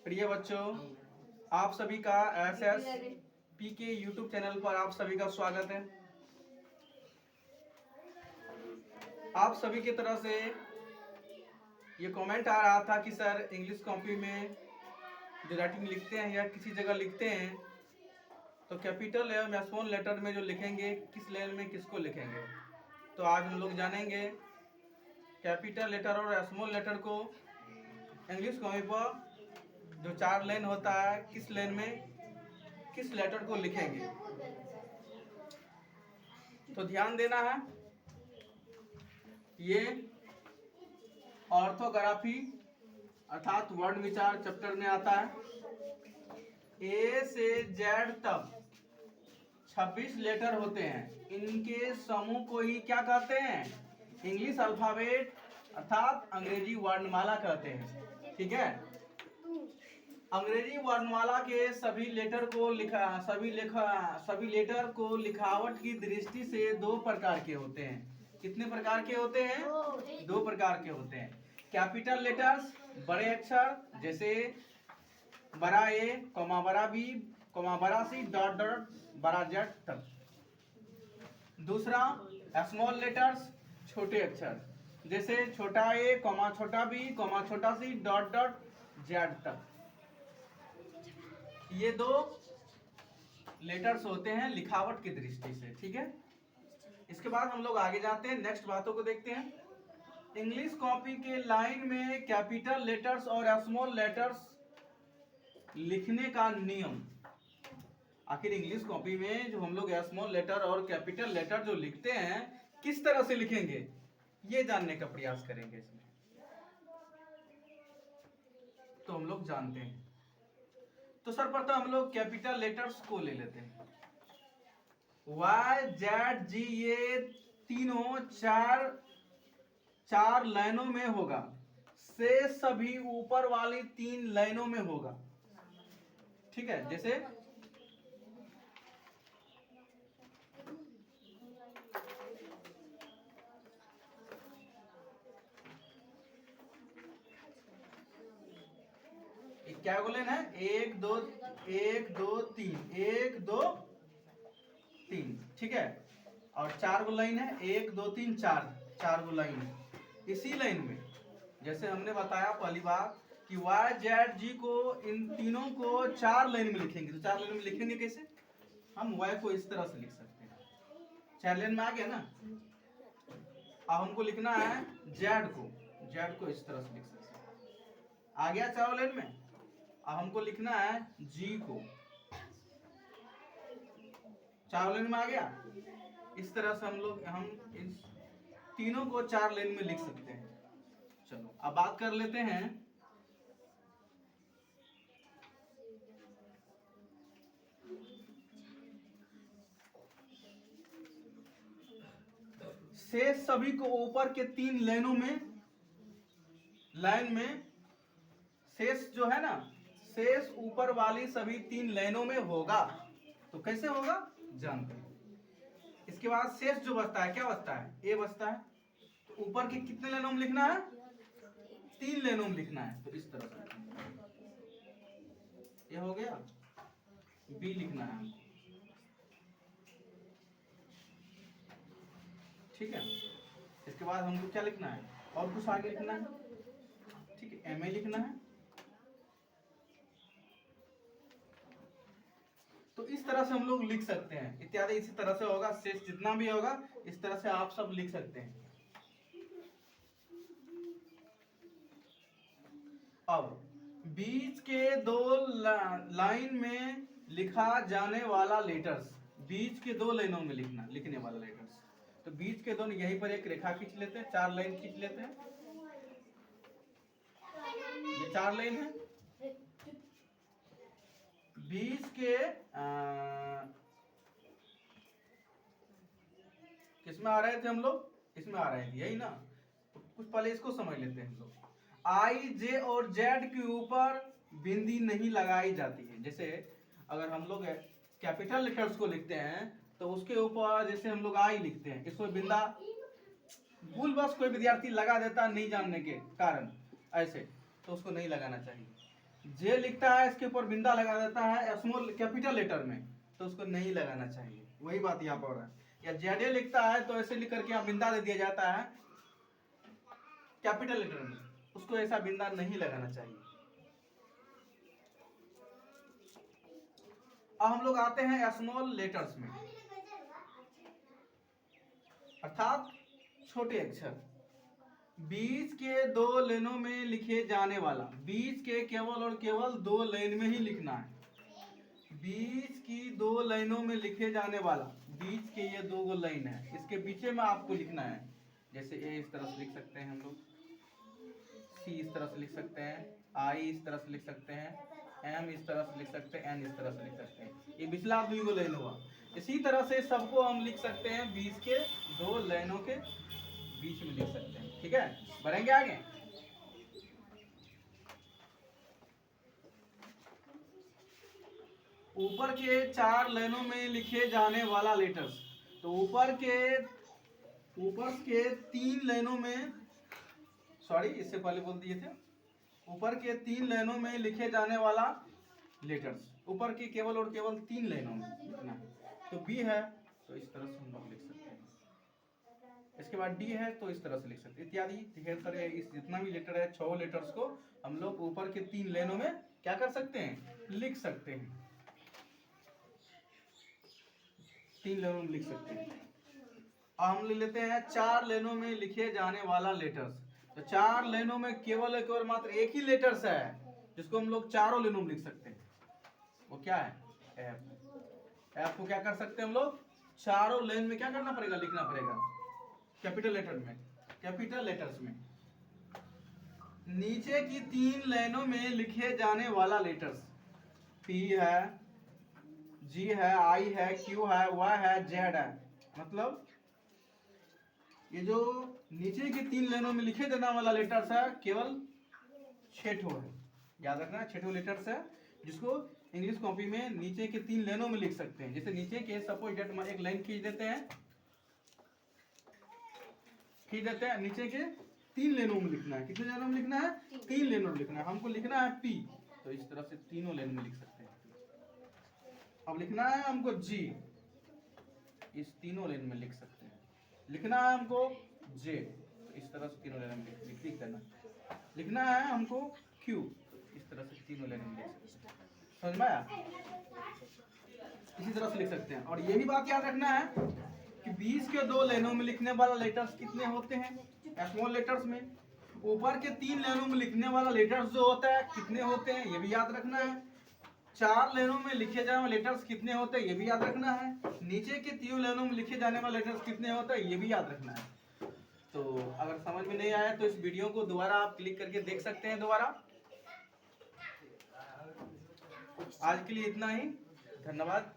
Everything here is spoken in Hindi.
प्रिय बच्चों, आप सभी का SSP के YouTube चैनल पर आप सभी का स्वागत है। आप सभी की तरफ से ये कमेंट आ रहा था कि सर इंग्लिश कॉपी में जो राइटिंग लिखते हैं या किसी जगह लिखते हैं तो कैपिटल एवं स्मॉल लेटर में जो लिखेंगे किस लाइन में किसको लिखेंगे। तो आज हम लोग जानेंगे कैपिटल लेटर और स्मॉल लेटर को इंग्लिश कॉपी पर जो 4 लाइन होता है किस लाइन में किस लेटर को लिखेंगे। तो ध्यान देना है, ये ऑर्थोग्राफी अर्थात वर्ण विचार चैप्टर में आता है। ए से जेड तक 26 लेटर होते हैं। इनके समूह को ही क्या कहते हैं? इंग्लिश अल्फाबेट अर्थात अंग्रेजी वर्णमाला कहते हैं। ठीक है, अंग्रेजी वर्णमाला के सभी लेटर को लिखावट की दृष्टि से 2 प्रकार के होते हैं। कितने प्रकार के होते हैं? 2 प्रकार के होते हैं। कैपिटल लेटर्स बड़े अक्षर जैसे बड़ा ए, बड़ा बी, बड़ा सी, डॉट डॉट, बड़ा जेड तक। दूसरा स्मॉल लेटर्स छोटे अक्षर जैसे छोटा ए, छोटा बी, छोटा सी, डॉट डॉट, जेड तक। ये 2 लेटर्स होते हैं लिखावट की दृष्टि से। ठीक है, इसके बाद हम लोग आगे जाते हैं, नेक्स्ट बातों को देखते हैं। इंग्लिश कॉपी के लाइन में कैपिटल लेटर्स और स्मॉल लेटर्स लिखने का नियम। आखिर इंग्लिश कॉपी में जो हम लोग स्मॉल लेटर और कैपिटल लेटर जो लिखते हैं किस तरह से लिखेंगे, ये जानने का प्रयास करेंगे इसमें। तो हम लोग जानते हैं। तो सर्वप्रथम हम लोग कैपिटल लेटर्स को ले लेते हैं। वाई, जेड, जी, ये तीनों चार लाइनों में होगा। से सभी ऊपर वाली 3 लाइनों में होगा। ठीक है, जैसे क्या बोले ना, 1 2 1 2 3 1 2 3। ठीक है, और 4 गो लाइन है, 1 2 3 4 गो लाइन है। इसी लाइन में जैसे हमने बताया पहली बार कि वाई, जेड, जी को इन तीनों को 4 लाइन में लिखेंगे। तो 4 लाइन में लिखेंगे कैसे? हम वाई को इस तरह से लिख सकते हैं। 4 लाइन में आ गया ना। अब हमको लिखना है जेड को इस तरह से लिख सकते हैं। आ गया 4 लाइन में। अब हमको लिखना है जी को, 4 लाइन में आ गया। इस तरह से हम इस तीनों को 4 लाइन में लिख सकते हैं। चलो अब बात कर लेते हैं शेष सभी को ऊपर के 3 लाइन में शेष जो है ना, शेष ऊपर वाली सभी 3 लाइनों में होगा। तो कैसे होगा जानते हैं। इसके बाद शेष जो बचता है, क्या बचता है? ए बचता है। तो ऊपर के कितने लाइनों में लिखना है? 3 लाइनों में लिखना है। तो इस तरह से ये हो गया। बी लिखना है हमको। ठीक है, इसके बाद हमको क्या लिखना है? और कुछ आगे लिखना है। ठीक है, एम ए लिखना है। तो इस तरह से हम लोग लिख सकते हैं। इत्यादि इसी तरह से होगा। शेष जितना भी होगा इस तरह से आप सब लिख सकते हैं। अब बीच के 2 लाइन में लिखा जाने वाला लेटर्स, बीच के 2 लाइनों में लिखने वाला लेटर्स। तो बीच के 2 यहीं पर एक रेखा खींच लेते हैं, 4 लाइन खींच लेते हैं। ये 4 लाइन है। बीच के किसमें आ रहे थे हम लोग? इसमें आ रहे थे, यही ना। तो कुछ पहले इसको समझ लेते हैं हम लोग। आई, जे और जेड के ऊपर बिंदी नहीं लगाई जाती है। जैसे अगर हम लोग कैपिटल लेटर्स को लिखते हैं तो उसके ऊपर जैसे हम लोग आई लिखते हैं, इसको बिंदा भूल बस कोई विद्यार्थी लगा देता नहीं जानने के कारण ऐसे, तो उसको नहीं लगाना चाहिए। जे लिखता है इसके ऊपर बिंदा लगा देता है स्मॉल कैपिटल लेटर में, तो उसको नहीं लगाना चाहिए। वही बात यहाँ पर है। या जेडे लिखता है तो ऐसे लिख करके यहाँ बिंदा दे दिया जाता है कैपिटल लेटर में, उसको ऐसा बिंदा नहीं लगाना चाहिए। अब हम लोग आते हैं स्मॉल लेटर्स में, अर्थात छोटे अक्षर। बीच के दो लाइनों में लिखे जाने वाला, बीच के केवल और केवल 2 लाइन में ही लिखना है। बीच की 2 लाइनों में लिखे जाने वाला, बीच के ये 2 लाइन है, इसके बीचे में आपको लिखना है। जैसे ए इस तरह से लिख सकते हैं हम लोग, सी इस तरह से लिख सकते हैं, आई इस तरह से लिख सकते हैं, एम इस तरह से लिख सकते हैं, एन इस तरह से लिख सकते हैं। ये पिछला 2 लाइन हुआ। इसी तरह से सबको हम लिख सकते हैं बीच के 2 लाइनों के बीच में लिख सकते हैं। ठीक है, बढ़ेंगे आगे। ऊपर के 4 लाइनों में लिखे जाने वाला लेटर्स, तो ऊपर के 3 लाइनों में, सॉरी इससे पहले बोल दिए थे, ऊपर के 3 लाइनों में लिखे जाने वाला लेटर्स, ऊपर के केवल और केवल 3 लाइनों में लिखना है। तो बी है तो इस तरह से हम लोग लिख सकते हैं, इसके बाद डी है तो इस तरह से लिख सकते हैं, इत्यादि ढेर सारे। इस जितना भी लेटर है 6 लेटर्स को हम लोग ऊपर के 3 लाइनों में क्या कर सकते हैं, लिख सकते हैं, 3 लाइनों में लिख सकते हैं। अब हम ले लेते हैं 4 लाइनों में लिखे जाने वाला लेटर्स। तो 4 लाइनों में केवल मात्र एक ही लेटर्स है जिसको हम लोग चारों लाइनों में लिख सकते हैं, वो क्या है, एफ। एफ को क्या कर सकते हैं हम लोग, चारों लाइन में क्या करना पड़ेगा, लिखना पड़ेगा कैपिटल लेटर में, कैपिटल लेटर्स में। नीचे की 3 लाइनों में लिखे जाने वाला लेटर्स, पी है, जी है, आई है, क्यू है, वाई है, जेड है। मतलब ये जो नीचे की 3 लाइनों में लिखे जाने वाला लेटर्स है केवल 6 ठो है, याद रखना 6 ठो लेटर्स है, जिसको इंग्लिश कॉपी में नीचे के 3 लाइनों में लिख सकते हैं। जैसे नीचे के सपोज डेट में एक लाइन खींच देते हैं, नीचे के 3 लाइनों में लिखना है। कितने लाइनों में लिखना है, 3 लाइनों में लिखना है। हमको लिखना है पी, तो इस तरह से तीनों लाइन में लिख सकते हैं। अब लिखना है हमको जी, इस तीनों लाइन में लिख सकते हैं। लिखना है हमको जे, तो इस तरह से तीनों लाइन में लिख देना। लिखना है हमको क्यू, इस तरह से तीनों लाइन में लिख सकते हैं। समझ में आया, इसी तरह से लिख सकते हैं। और ये भी बात याद रखना है कि बीच के 2 लाइनों में लिखने वाला लेटर्स कितने होते हैं, स्मॉल लेटर्स में। ऊपर के 3 लाइनों में लिखने वाला लेटर्स जो होता है कितने होते हैं, ये भी याद रखना है। 4 लाइनों में लिखे जाने वाले लेटर्स कितने होते हैं, ये भी याद रखना है। नीचे के 3 लाइनों में लिखे जाने वाले लेटर्स कितने होते हैं, ये भी याद रखना है। तो अगर समझ में नहीं आया तो इस वीडियो को दोबारा आप क्लिक करके देख सकते हैं दोबारा। आज के लिए इतना ही, धन्यवाद।